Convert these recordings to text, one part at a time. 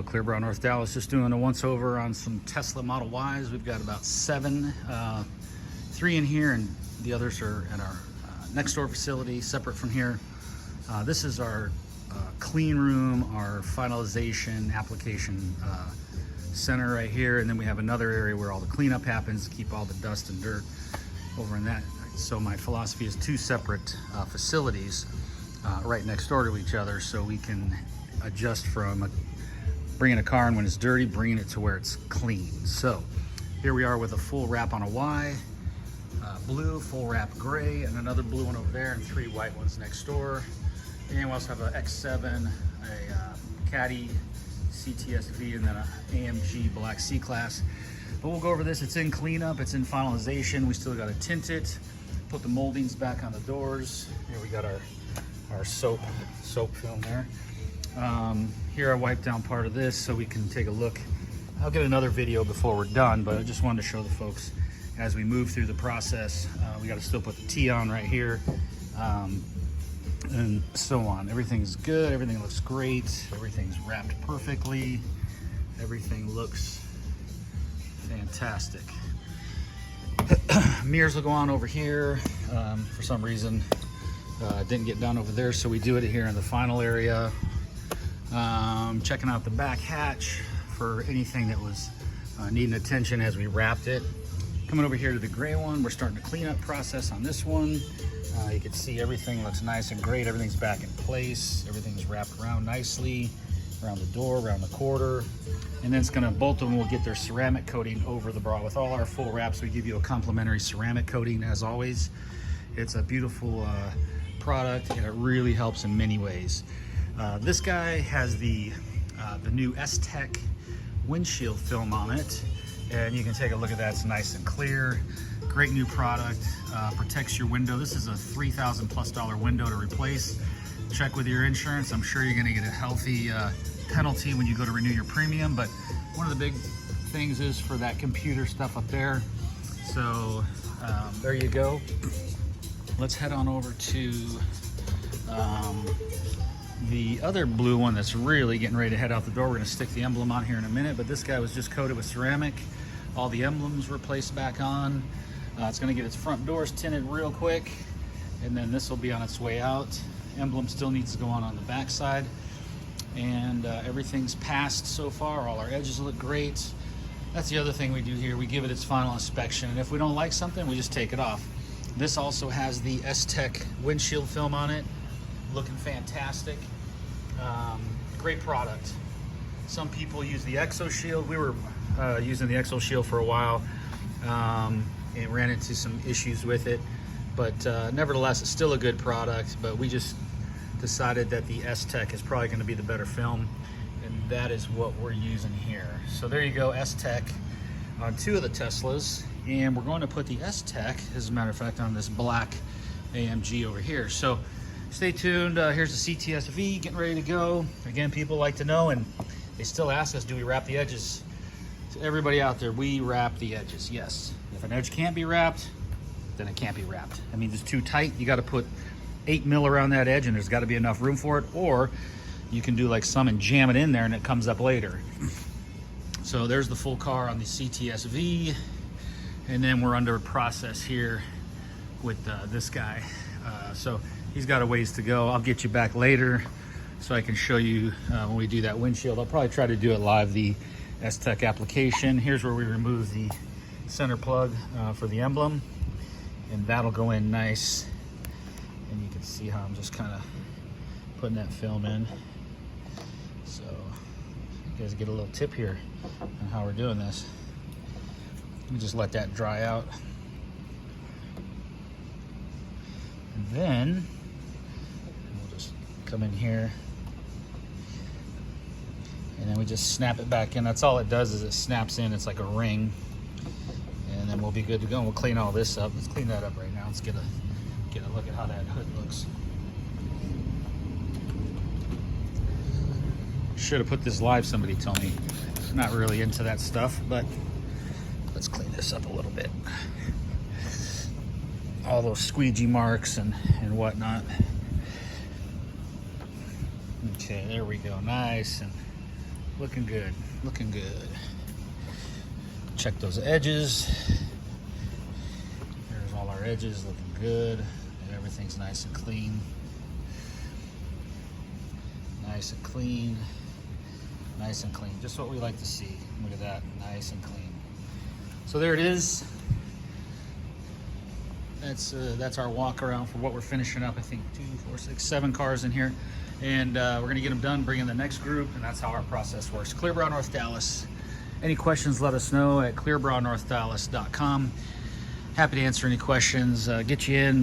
go. Clearbrow, North Dallas, just doing a once over on some Tesla Model Ys. We've got about 7, 3 in here, and the others are at our next door facility, separate from here. This is our clean room, our finalization application center right here, and then we have another area where all the cleanup happens, keep all the dust and dirt over in that. So my philosophy is 2 separate facilities right next door to each other, so we can adjust from bringing a car in when it's dirty, bringing it to where it's clean. So here we are with a full wrap on a Y, blue, full wrap gray, and another blue one over there, and 3 white ones next door. And we also have an X7, a Caddy CTSV, and then a AMG Black C-Class. But we'll go over this. It's in cleanup, it's in finalization. We still got to tint it, put the moldings back on the doors. Here we got our soap film there. Here I wiped down part of this so we can take a look. I'll get another video before we're done, but I just wanted to show the folks as we move through the process. We got to still put the T on right here, and so on. Everything's good, everything looks great, everything's wrapped perfectly, everything looks fantastic. Mirrors will go on over here. For some reason didn't get done over there, so we do it here in the final area. Checking out the back hatch for anything that was needing attention as we wrapped it. Coming over here to the gray one, we're starting the cleanup process on this one. You can see everything looks nice and great. Everything's back in place. Everything's wrapped around nicely, around the door, around the quarter. And then it's gonna, both of them will get their ceramic coating over the bra. With all our full wraps, we give you a complimentary ceramic coating as always. It's a beautiful product, and it really helps in many ways. This guy has the new STEC windshield film on it, and you can take a look at that. It's nice and clear. Great new product, protects your window. This is a $3,000+ window to replace. Check with your insurance. I'm sure you're gonna get a healthy penalty when you go to renew your premium, but one of the big things is for that computer stuff up there. So there you go. Let's head on over to the other blue one that's really getting ready to head out the door. We're gonna stick the emblem on here in a minute, but this guy was just coated with ceramic. All the emblems were placed back on. It's gonna get its front doors tinted real quick, and then this will be on its way out. Emblem still needs to go on the back side, and everything's passed so far. All our edges look great. That's the other thing we do here. We give it its final inspection, and if we don't like something, we just take it off. This also has the STEC windshield film on it, looking fantastic. Great product. Some people use the Exo Shield. We were using the Exo Shield for a while, and ran into some issues with it, but nevertheless, it's still a good product. But we just decided that the STEC is probably going to be the better film, and that is what we're using here. So there you go, STEC on 2 of the Teslas, and we're going to put the STEC, as a matter of fact, on this black AMG over here. So stay tuned. Here's the CTSV getting ready to go. Again, people like to know, and they still ask us, do we wrap the edges? To everybody out there, we wrap the edges, yes. If an edge can't be wrapped, then it can't be wrapped. I mean, it's too tight. You got to put 8 mil around that edge, and there's got to be enough room for it, or you can do like some and jam it in there and it comes up later. So there's the full car on the CTSV, and then we're under a process here with this guy. So he's got a ways to go. I'll get you back later so I can show you when we do that windshield. I'll probably try to do it live, the STEC application. Here's where we remove the center plug for the emblem, and that'll go in nice. And you can see how I'm just kind of putting that film in. So you guys get a little tip here on how we're doing this. We just let that dry out, and then we'll just come in here, and then we just snap it back in. That's all it does, is it snaps in. It's like a ring, and then we'll be good to go. And we'll clean all this up. Let's clean that up right now. Let's get a look at how that hood looks. Should have put this live, somebody told me. Not really into that stuff, but let's clean this up a little bit. All those squeegee marks and whatnot. Okay, there we go. Nice and Looking good, looking good. Check those edges. There's all our edges looking good. Everything's nice and clean. Nice and clean. Nice and clean. Just what we like to see. Look at that, nice and clean. So there it is. That's our walk around for what we're finishing up. I think 2, 4, 6, 7 cars in here. And we're gonna get them done, bring in the next group, and that's how our process works. Clearbrow North Dallas. Any questions, let us know at clearbrownnorthdallas.com. Happy to answer any questions, get you in,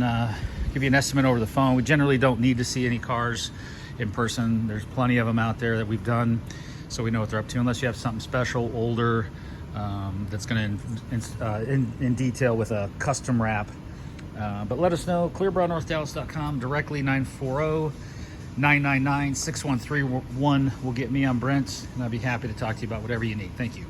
give you an estimate over the phone. We generally don't need to see any cars in person. There's plenty of them out there that we've done, so we know what they're up to, unless you have something special, older, that's gonna in detail with a custom wrap. But let us know, clearbrownnorthdallas.com, directly 940-999-6131 will get me on Brent, and I'll be happy to talk to you about whatever you need. Thank you.